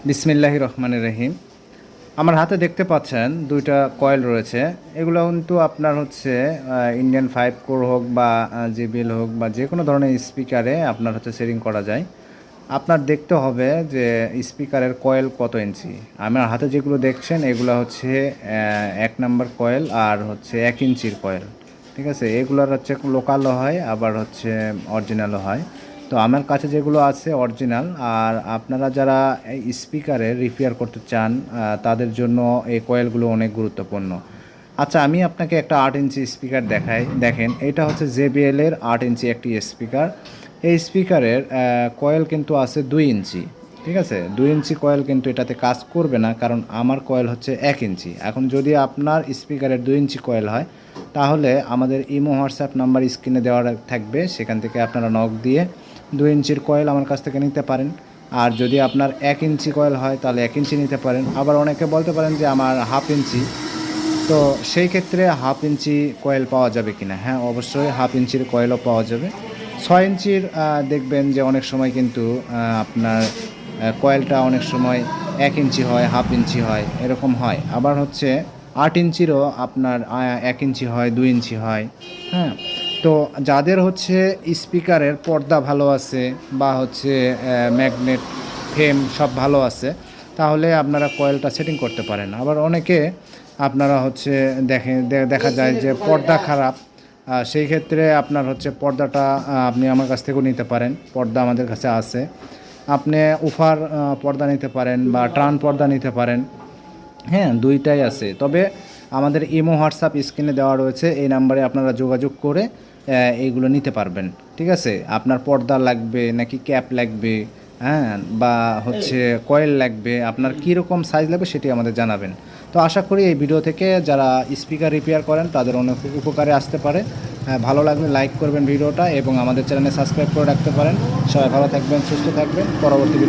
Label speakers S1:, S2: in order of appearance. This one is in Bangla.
S1: বিসমিল্লাহির রহমানির রহিম। আমার হাতে দেখতে পাচ্ছেন দুইটা কয়েল রয়েছে। এগুলো কিন্তু আপনার হচ্ছে ইন্ডিয়ান 5 কোর হোক বা JBL হোক বা যে কোনো ধরনের স্পিকারে আপনার হচ্ছে সেটিং করা যায়। আপনার দেখতে হবে যে স্পিকারের কয়েল কত ইঞ্চি। আমার হাতে যেগুলো দেখছেন এগুলো হচ্ছে 1 নাম্বার কয়েল আর হচ্ছে 1 ইঞ্চির কয়েল। ঠিক আছে, এগুলোর হচ্ছে লোকালও হয় আবার হচ্ছে অরিজিনালও হয়। তো আমার কাছে যেগুলো আছে অরিজিনাল। আর আপনারা যারা এই স্পিকারে রিপেয়ার করতে চান তাদের জন্য এই কয়েলগুলো অনেক গুরুত্বপূর্ণ। আচ্ছা, আমি আপনাকে একটা 8 ইঞ্চি স্পিকার দেখাই। দেখেন, এটা হচ্ছে JBL এর 8 ইঞ্চি একটি স্পিকার। এই স্পিকারের কয়েল কিন্তু আছে 2 ইঞ্চি। ঠিক আছে, 2 ইঞ্চি কয়েল কিন্তু এটাতে কাজ করবে না, কারণ আমার কয়েল হচ্ছে 1 ইঞ্চি। এখন যদি আপনার স্পিকারের 2 ইঞ্চি কয়েল হয় তাহলে আমাদের ইমো হোয়াটসঅ্যাপ নাম্বার স্ক্রিনে দেওয়া থাকবে, সেখান থেকে আপনারা নক দিয়ে 2 ইঞ্চির কয়েল আমার কাছ থেকে নিতে পারেন। আর যদি আপনার 1 ইঞ্চি কয়েল হয় তাহলে 1 ইঞ্চি নিতে পারেন। আবার অনেকে বলতে পারেন যে আমার 1/2 ইঞ্চি, তো সেই ক্ষেত্রে 1/2 ইঞ্চি কয়েল পাওয়া যাবে কি না? হ্যাঁ, অবশ্যই 1/2 ইঞ্চির কয়েলও পাওয়া যাবে। 6 ইঞ্চির দেখবেন যে অনেক সময় কিন্তু আপনার কয়েলটা অনেক সময় 1 ইঞ্চি হয়, 1/2 ইঞ্চি হয়, এরকম হয়। আবার হচ্ছে 8 ইঞ্চিরও আপনার 1 ইঞ্চি হয়, 2 ইঞ্চি হয়। হ্যাঁ, তো যাদের হচ্ছে স্পিকারের পর্দা ভালো আছে বা হচ্ছে ম্যাগনেট ফ্রেম সব ভালো আছে, তাহলে আপনারা কয়েলটা সেটিং করতে পারেন। আবার অনেকে আপনারা হচ্ছে দেখা যায় যে পর্দা খারাপ, সেই ক্ষেত্রে আপনার হচ্ছে পর্দাটা আপনি আমার কাছ থেকেও নিতে পারেন। পর্দা আমাদের কাছে আছে। আপনি উফার পর্দা নিতে পারেন বা ট্রান পর্দা নিতে পারেন। হ্যাঁ, দুইটাই আছে। তবে আমাদের ইমো হোয়াটসঅ্যাপ স্ক্রিনে দেওয়া রয়েছে, এই নাম্বারে আপনারা যোগাযোগ করে এইগুলো নিতে পারবেন। ঠিক আছে, আপনার পর্দা লাগবে নাকি ক্যাপ লাগবে, হ্যাঁ, বা হচ্ছে কয়েল লাগবে, আপনার কীরকম সাইজ লাগবে সেটি আমাদের জানাবেন। তো আশা করি এই ভিডিও থেকে যারা স্পিকার রিপেয়ার করেন তাদের অনেক উপকারে আসতে পারে। ভালো লাগলে লাইক করবেন ভিডিওটা এবং আমাদের চ্যানেলে সাবস্ক্রাইব করে রাখতে পারেন। সবাই ভালো থাকবেন, সুস্থ থাকবেন। পরবর্তী ভিডিও